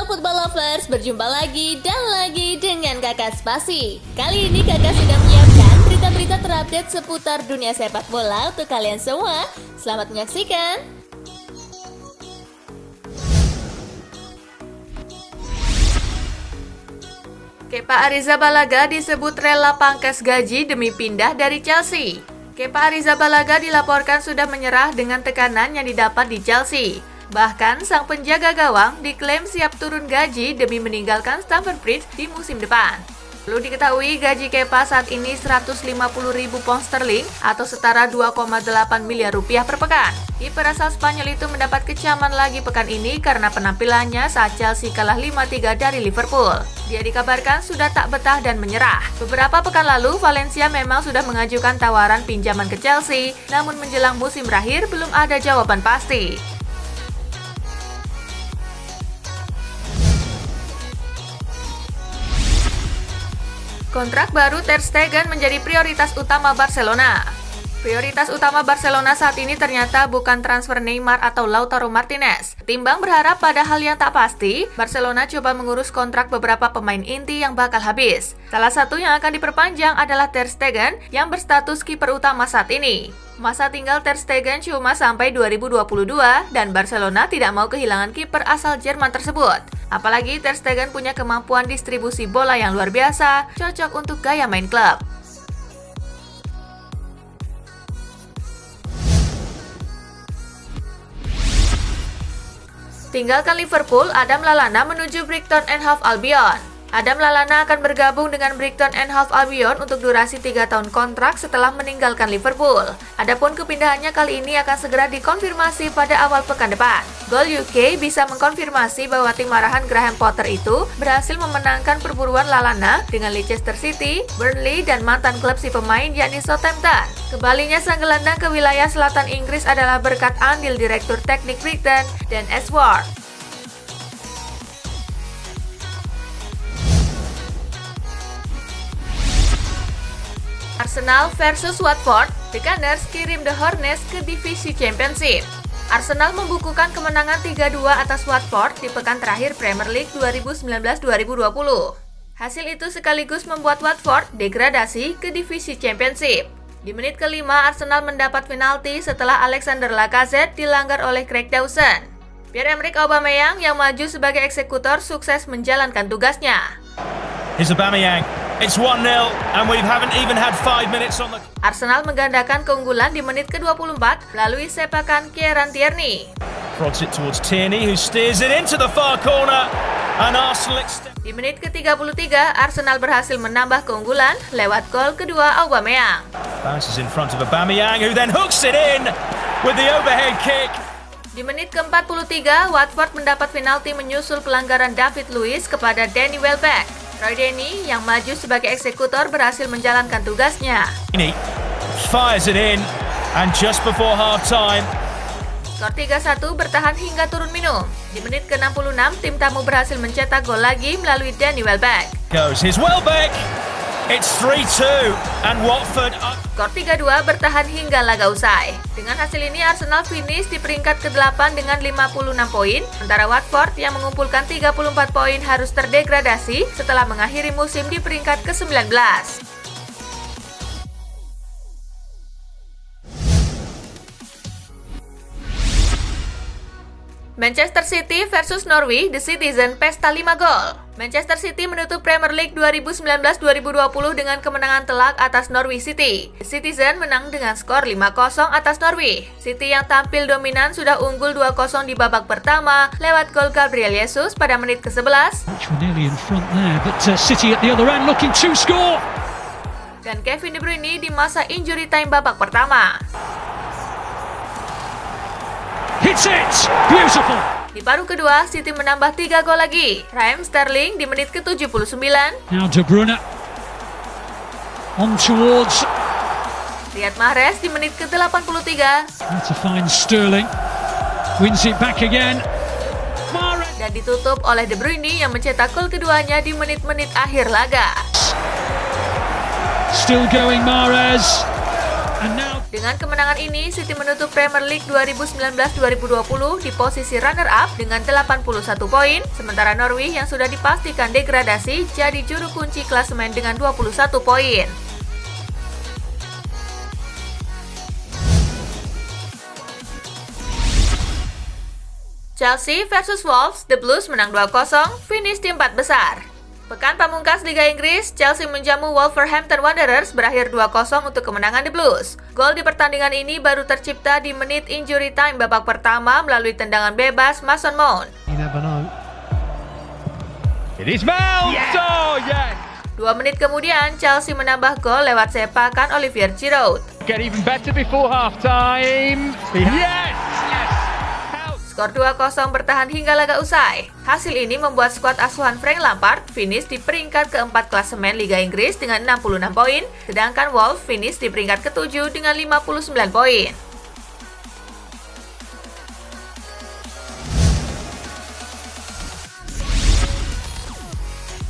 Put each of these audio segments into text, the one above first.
Halo Football Lovers, berjumpa lagi dan lagi dengan Kakak Spasi. Kali ini Kakak sudah menyiapkan berita-berita terupdate seputar dunia sepak bola untuk kalian semua. Selamat menyaksikan. Kepa Arrizabalaga disebut rela pangkas gaji demi pindah dari Chelsea. Kepa Arrizabalaga dilaporkan sudah menyerah dengan tekanan yang didapat di Chelsea. Bahkan sang penjaga gawang diklaim siap turun gaji demi meninggalkan Stamford Bridge di musim depan. Perlu diketahui gaji Kepa saat ini 150.000 pound sterling atau setara 2,8 miliar rupiah per pekan. Kiper asal Spanyol itu mendapat kecaman lagi pekan ini karena penampilannya saat Chelsea kalah 5-3 dari Liverpool. Dia dikabarkan sudah tak betah dan menyerah. Beberapa pekan lalu, Valencia memang sudah mengajukan tawaran pinjaman ke Chelsea, namun menjelang musim berakhir belum ada jawaban pasti. Kontrak baru Ter Stegen menjadi prioritas utama Barcelona. Prioritas utama Barcelona saat ini ternyata bukan transfer Neymar atau Lautaro Martinez. Ketimbang berharap pada hal yang tak pasti, Barcelona coba mengurus kontrak beberapa pemain inti yang bakal habis. Salah satu yang akan diperpanjang adalah Ter Stegen yang berstatus kiper utama saat ini. Masa tinggal Ter Stegen cuma sampai 2022 dan Barcelona tidak mau kehilangan kiper asal Jerman tersebut. Apalagi Ter Stegen punya kemampuan distribusi bola yang luar biasa, cocok untuk gaya main klub. Tinggalkan Liverpool, Adam Lallana menuju Brighton and Hove Albion. Adam Lallana akan bergabung dengan Brighton and Hove Albion untuk durasi 3 tahun kontrak setelah meninggalkan Liverpool. Adapun kepindahannya kali ini akan segera dikonfirmasi pada awal pekan depan. Goal UK bisa mengkonfirmasi bahwa tim arahan Graham Potter itu berhasil memenangkan perburuan Lallana dengan Leicester City, Burnley, dan mantan klub si pemain yakni Southampton. Kembalinya sang gelandang ke wilayah selatan Inggris adalah berkat andil Direktur Teknik Brighton, Dan Ashworth. Arsenal versus Watford, The Gunners kirim The Hornets ke divisi Championship. Arsenal membukukan kemenangan 3-2 atas Watford di pekan terakhir Premier League 2019-2020. Hasil itu sekaligus membuat Watford degradasi ke divisi Championship. Di menit kelima, Arsenal mendapat penalti setelah Alexander Lacazette dilanggar oleh Craig Dawson. Pierre-Emerick Aubameyang yang maju sebagai eksekutor sukses menjalankan tugasnya. Here's Aubameyang. It's 1-0 and we haven't even had 5 minutes on the... Arsenal menggandakan keunggulan di menit ke-24 melalui sepakan Kieran Tierney. Prods it towards Tierney who steers it into the far corner and Arsenal extend... Di menit ke-33, Arsenal berhasil menambah keunggulan lewat gol kedua Aubameyang. Bounces in front of Aubameyang who then hooks it in with the overhead kick. Di menit ke-43, Watford mendapat penalti menyusul pelanggaran David Luiz kepada Danny Welbeck. Roy Deeney yang maju sebagai eksekutor berhasil menjalankan tugasnya. Fires it in and just before half time. Skor 3-1 bertahan hingga turun minum. Di menit ke-66, tim tamu berhasil mencetak gol lagi melalui Danny Welbeck. Here's Welbeck. It's 3-2 and Watford up. Skor 3-2 bertahan hingga laga usai. Dengan hasil ini Arsenal finish di peringkat ke-8 dengan 56 poin, sementara Watford yang mengumpulkan 34 poin harus terdegradasi setelah mengakhiri musim di peringkat ke-19. Manchester City versus Norwich, The Citizen pesta 5 gol. Manchester City menutup Premier League 2019-2020 dengan kemenangan telak atas Norwich City. The Citizen menang dengan skor 5-0 atas Norwich. City yang tampil dominan sudah unggul 2-0 di babak pertama lewat gol Gabriel Jesus pada menit ke-11. Dan Kevin De Bruyne di masa injury time babak pertama. Hits it! Beautiful! Di paruh kedua, City menambah 3 gol lagi. Raheem Sterling di menit ke-79. Now De Bruyne on towards... Riyad Mahrez di menit ke-83. To find Sterling. Wins it back again. Mahrez. Dan ditutup oleh De Bruyne yang mencetak gol keduanya di menit-menit akhir laga. Still going Mahrez. And now... Dengan kemenangan ini, City menutup Premier League 2019-2020 di posisi runner-up dengan 81 poin, sementara Norwich yang sudah dipastikan degradasi jadi juru kunci klasemen dengan 21 poin. Chelsea versus Wolves, The Blues menang 2-0, finish di 4 besar. Pekan pamungkas Liga Inggris, Chelsea menjamu Wolverhampton Wanderers berakhir 2-0 untuk kemenangan The Blues. Gol di pertandingan ini baru tercipta di menit injury time babak pertama melalui tendangan bebas Mason Mount. You never know. It is Mount! Yeah. Oh, yes! 2 menit kemudian, Chelsea menambah gol lewat sepakan Olivier Giroud. Get even better before half-time. Yes! Skor 2-0 bertahan hingga laga usai. Hasil ini membuat skuad asuhan Frank Lampard finish di peringkat keempat klasemen Liga Inggris dengan 66 poin, sedangkan Wolves finish di peringkat ke-7 dengan 59 poin.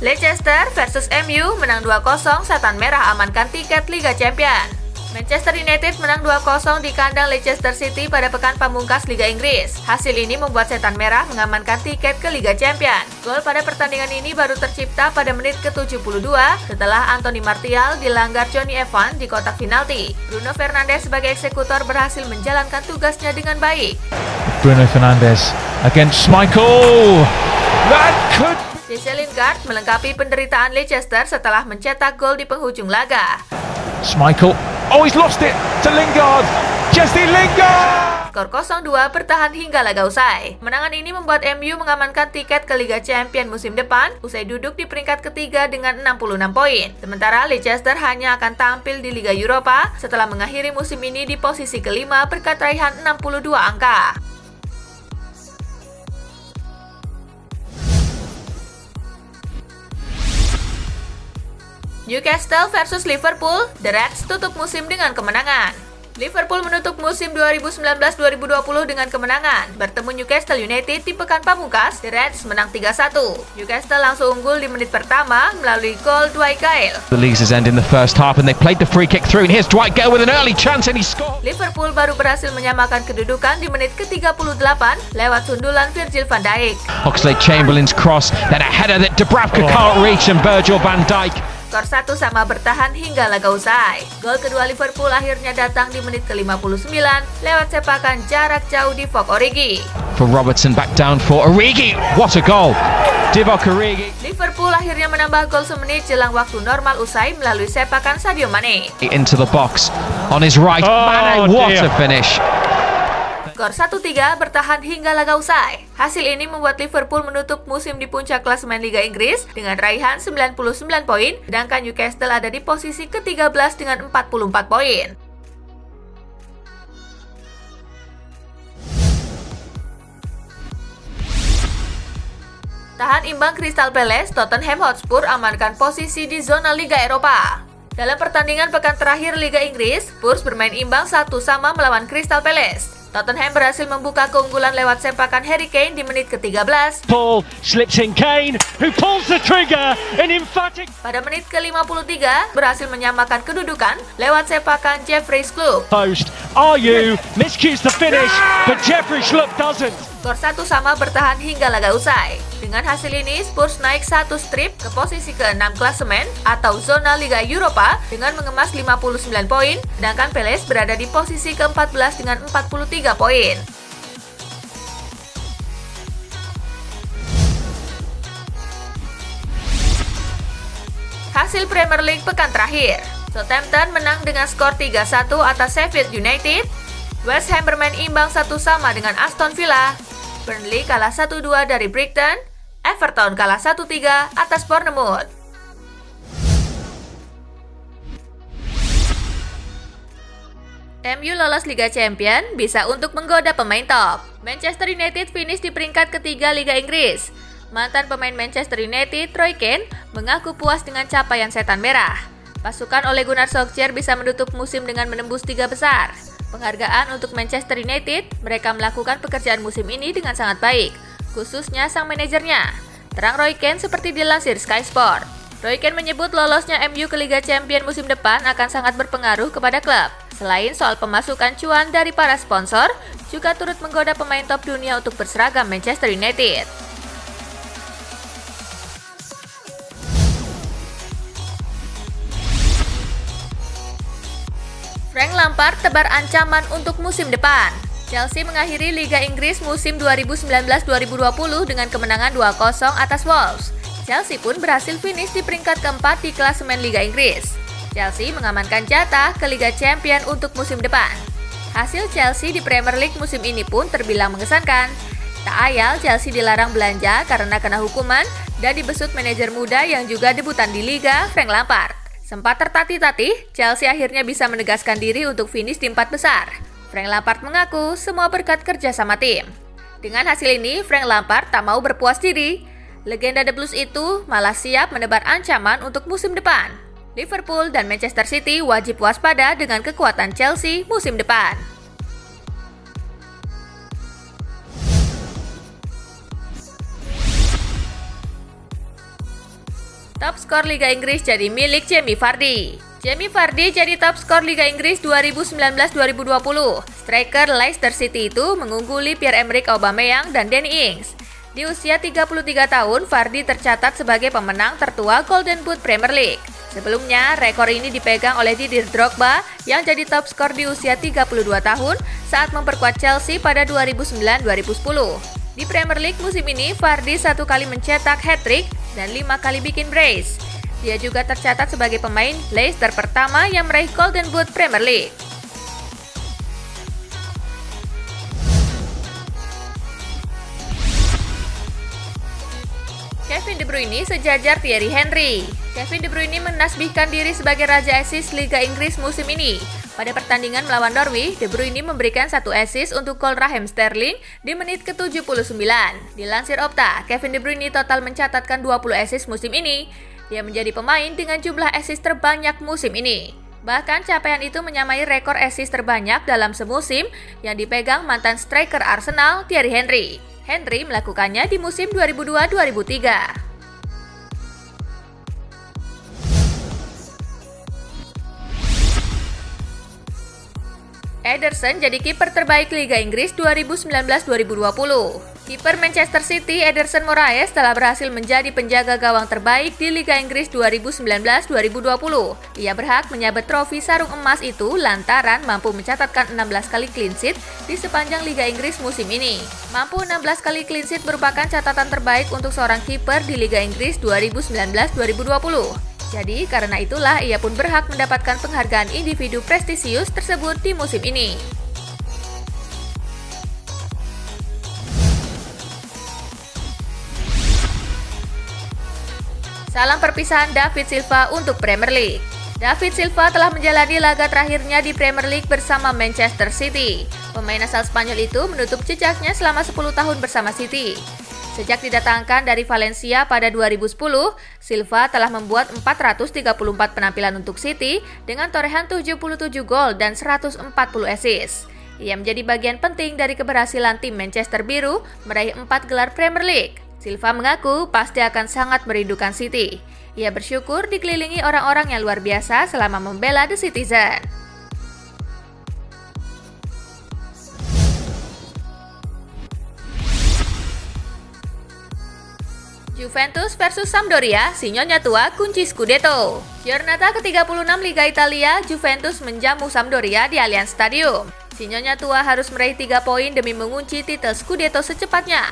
Leicester versus MU menang 2-0, Setan Merah amankan tiket Liga Champions. Manchester United menang 2-0 di kandang Leicester City pada pekan pamungkas Liga Inggris. Hasil ini membuat Setan Merah mengamankan tiket ke Liga Champions. Gol pada pertandingan ini baru tercipta pada menit ke-72 setelah Anthony Martial dilanggar Jonny Evans di kotak penalti. Bruno Fernandes sebagai eksekutor berhasil menjalankan tugasnya dengan baik. Bruno Fernandes against Schmeichel. That could... Jesse Lingard melengkapi penderitaan Leicester setelah mencetak gol di penghujung laga. Schmeichel. Oh, he's lost it to Lingard. Jesse Lingard! Skor 0-2 bertahan hingga laga usai. Kemenangan ini membuat MU mengamankan tiket ke Liga Champions musim depan usai duduk di peringkat ketiga dengan 66 poin. Sementara Leicester hanya akan tampil di Liga Eropa setelah mengakhiri musim ini di posisi kelima berkat raihan 62 angka. Newcastle versus Liverpool, The Reds tutup musim dengan kemenangan. Liverpool menutup musim 2019-2020 dengan kemenangan. Bertemu Newcastle United di pekan pamungkas, The Reds menang 3-1. Newcastle langsung unggul di menit pertama melalui gol Dwight Gale. The league's end in the first half and they played the free kick through and here's Dwight Gale with an early chance and he scored. Liverpool baru berhasil menyamakan kedudukan di menit ke-38 lewat sundulan Virgil van Dijk. Oxlade-Chamberlain's cross, then a header that Dubravka can't reach and Virgil van Dijk. Skor 1-1 bertahan hingga laga usai. Gol kedua Liverpool akhirnya datang di menit ke-59 lewat sepakan jarak jauh di Divock Origi. For Robertson back down for Origi. What a goal! Divock Origi. Liverpool akhirnya menambah gol semenit jelang waktu normal usai melalui sepakan Sadio Mane. Into the box on his right. Mane, what a finish! Skor 1-3 bertahan hingga laga usai. Hasil ini membuat Liverpool menutup musim di puncak klasemen Liga Inggris dengan raihan 99 poin, sedangkan Newcastle ada di posisi ke-13 dengan 44 poin. Tahan imbang Crystal Palace, Tottenham Hotspur amankan posisi di zona Liga Eropa. Dalam pertandingan pekan terakhir Liga Inggris, Spurs bermain imbang 1-1 melawan Crystal Palace. Tottenham berhasil membuka keunggulan lewat sepakan Harry Kane di menit ke-13. Ball slips in Kane, who pulls the trigger, an emphatic... Pada menit ke-53, berhasil menyamakan kedudukan lewat sepakan Jeffrey Schlupp. Post, Ayew miscues the finish, but Jeffrey Schlupp doesn't. Skor 1-1 bertahan hingga laga usai. Dengan hasil ini, Spurs naik 1 strip ke posisi ke-6 klasemen atau zona Liga Eropa dengan mengemas 59 poin, sedangkan Palace berada di posisi ke-14 dengan 43 poin. Hasil Premier League pekan terakhir. Southampton menang dengan skor 3-1 atas Sheffield United. West Ham bermain imbang 1-1 dengan Aston Villa. Burnley kalah 1-2 dari Brighton. Everton kalah 1-3 atas Bournemouth. MU lolos Liga Champions bisa untuk menggoda pemain top. Manchester United finish di peringkat ketiga Liga Inggris. Mantan pemain Manchester United, Roy Keane, mengaku puas dengan capaian Setan Merah. Pasukan Ole Gunnar Solskjaer bisa menutup musim dengan menembus 3 besar. Penghargaan untuk Manchester United, mereka melakukan pekerjaan musim ini dengan sangat baik, khususnya sang manajernya. Terang Roy Keane seperti dilansir Sky Sport. Roy Keane menyebut lolosnya MU ke Liga Champions musim depan akan sangat berpengaruh kepada klub. Selain soal pemasukan cuan dari para sponsor, juga turut menggoda pemain top dunia untuk berseragam Manchester United. Frank Lampard tebar ancaman untuk musim depan. Chelsea mengakhiri Liga Inggris musim 2019-2020 dengan kemenangan 2-0 atas Wolves. Chelsea pun berhasil finish di peringkat keempat di klasemen Liga Inggris. Chelsea mengamankan jatah ke Liga Champion untuk musim depan. Hasil Chelsea di Premier League musim ini pun terbilang mengesankan. Tak ayal Chelsea dilarang belanja karena kena hukuman dan dibesut manajer muda yang juga debutan di Liga, Frank Lampard. Sempat tertatih-tatih, Chelsea akhirnya bisa menegaskan diri untuk finish di 4 besar. Frank Lampard mengaku semua berkat kerja sama tim. Dengan hasil ini, Frank Lampard tak mau berpuas diri. Legenda The Blues itu malah siap menebar ancaman untuk musim depan. Liverpool dan Manchester City wajib waspada dengan kekuatan Chelsea musim depan. Top skor Liga Inggris jadi milik Jamie Vardy. Jamie Vardy jadi top skor Liga Inggris 2019-2020. Striker Leicester City itu mengungguli Pierre-Emerick Aubameyang dan Danny Ings. Di usia 33 tahun, Vardy tercatat sebagai pemenang tertua Golden Boot Premier League. Sebelumnya, rekor ini dipegang oleh Didier Drogba yang jadi top skor di usia 32 tahun saat memperkuat Chelsea pada 2009-2010. Di Premier League musim ini, Vardy 1 kali mencetak hat-trick dan 5 kali bikin brace. Dia juga tercatat sebagai pemain Leicester pertama yang meraih Golden Boot Premier League. Kevin De Bruyne sejajar Thierry Henry. Kevin De Bruyne menasbihkan diri sebagai raja assist Liga Inggris musim ini. Pada pertandingan melawan Norwich, De Bruyne memberikan 1 assist untuk gol Raheem Sterling di menit ke-79. Dilansir Opta, Kevin De Bruyne total mencatatkan 20 assist musim ini. Dia menjadi pemain dengan jumlah assist terbanyak musim ini. Bahkan capaian itu menyamai rekor assist terbanyak dalam semusim yang dipegang mantan striker Arsenal Thierry Henry. Henry melakukannya di musim 2002-2003. Ederson jadi kiper terbaik Liga Inggris 2019-2020. Kiper Manchester City Ederson Moraes telah berhasil menjadi penjaga gawang terbaik di Liga Inggris 2019-2020. Ia berhak menyabet trofi sarung emas itu lantaran mampu mencatatkan 16 kali clean sheet di sepanjang Liga Inggris musim ini. Mampu 16 kali clean sheet merupakan catatan terbaik untuk seorang kiper di Liga Inggris 2019-2020. Jadi, karena itulah ia pun berhak mendapatkan penghargaan individu prestisius tersebut di musim ini. Salam perpisahan David Silva untuk Premier League. David Silva telah menjalani laga terakhirnya di Premier League bersama Manchester City. Pemain asal Spanyol itu menutup jejaknya selama 10 tahun bersama City. Sejak didatangkan dari Valencia pada 2010, Silva telah membuat 434 penampilan untuk City dengan torehan 77 gol dan 140 assist. Ia menjadi bagian penting dari keberhasilan tim Manchester Biru meraih 4 gelar Premier League. Silva mengaku pasti akan sangat merindukan City. Ia bersyukur dikelilingi orang-orang yang luar biasa selama membela The Citizen. Juventus versus Sampdoria, si nyonya tua kunci Scudetto. Giornata ke-36 Liga Italia, Juventus menjamu Sampdoria di Allianz Stadium. Si nyonya tua harus meraih 3 poin demi mengunci titel Scudetto secepatnya.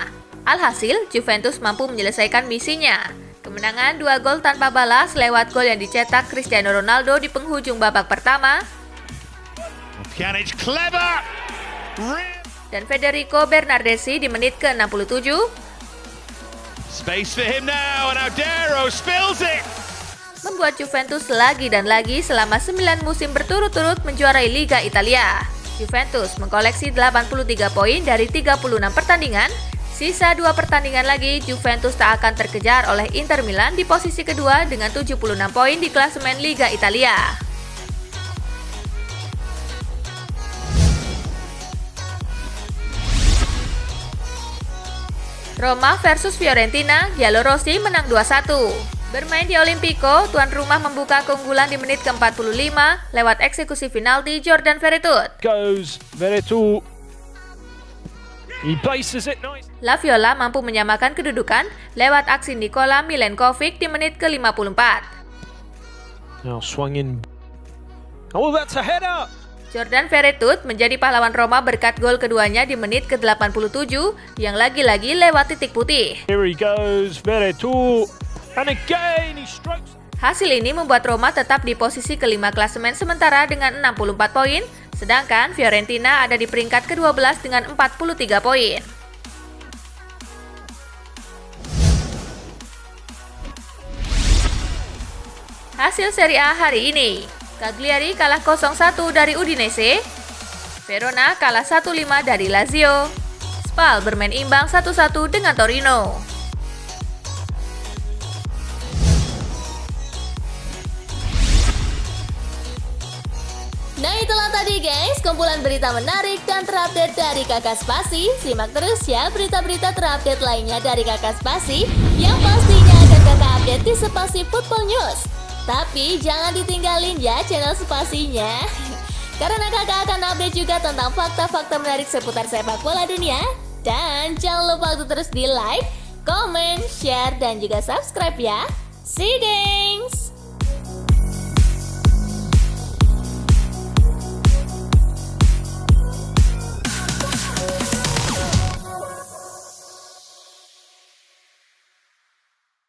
Alhasil, Juventus mampu menyelesaikan misinya. Kemenangan 2 gol tanpa balas lewat gol yang dicetak Cristiano Ronaldo di penghujung babak pertama. Pjanic clever. Dan Federico Bernardeschi di menit ke-67. Space for him now and Audero spills it. Membuat Juventus lagi dan lagi selama 9 musim berturut-turut menjuarai Liga Italia. Juventus mengkoleksi 83 poin dari 36 pertandingan. Sisa 2 pertandingan lagi, Juventus tak akan terkejar oleh Inter Milan di posisi kedua dengan 76 poin di klasemen Liga Italia. Roma versus Fiorentina, Giallorossi menang 2-1. Bermain di Olimpico, tuan rumah membuka keunggulan di menit ke-45 lewat eksekusi penalti Jordan Veretout. Goes Veretout. He places it nice. La Viola mampu menyamakan kedudukan lewat aksi Nikola Milenkovic di menit ke-54. Now swung in. Oh, that's a header. Jordan Veretout menjadi pahlawan Roma berkat gol keduanya di menit ke-87 yang lagi-lagi lewat titik putih. Here he goes, Veretout. And again he strokes. Hasil ini membuat Roma tetap di posisi kelima klasemen sementara dengan 64 poin, sedangkan Fiorentina ada di peringkat ke-12 dengan 43 poin. Hasil Serie A hari ini, Cagliari kalah 0-1 dari Udinese, Verona kalah 1-5 dari Lazio, Spal bermain imbang 1-1 dengan Torino. Nah itulah tadi guys, kumpulan berita menarik dan terupdate dari Kakak Spasi. Simak terus ya berita-berita terupdate lainnya dari Kakak Spasi yang pastinya akan Kakak update di Spasi Football News. Tapi jangan ditinggalin ya channel Spasinya, karena Kakak akan update juga tentang fakta-fakta menarik seputar sepak bola dunia. Dan jangan lupa untuk terus di like, comment, share, dan juga subscribe ya. See you gengs!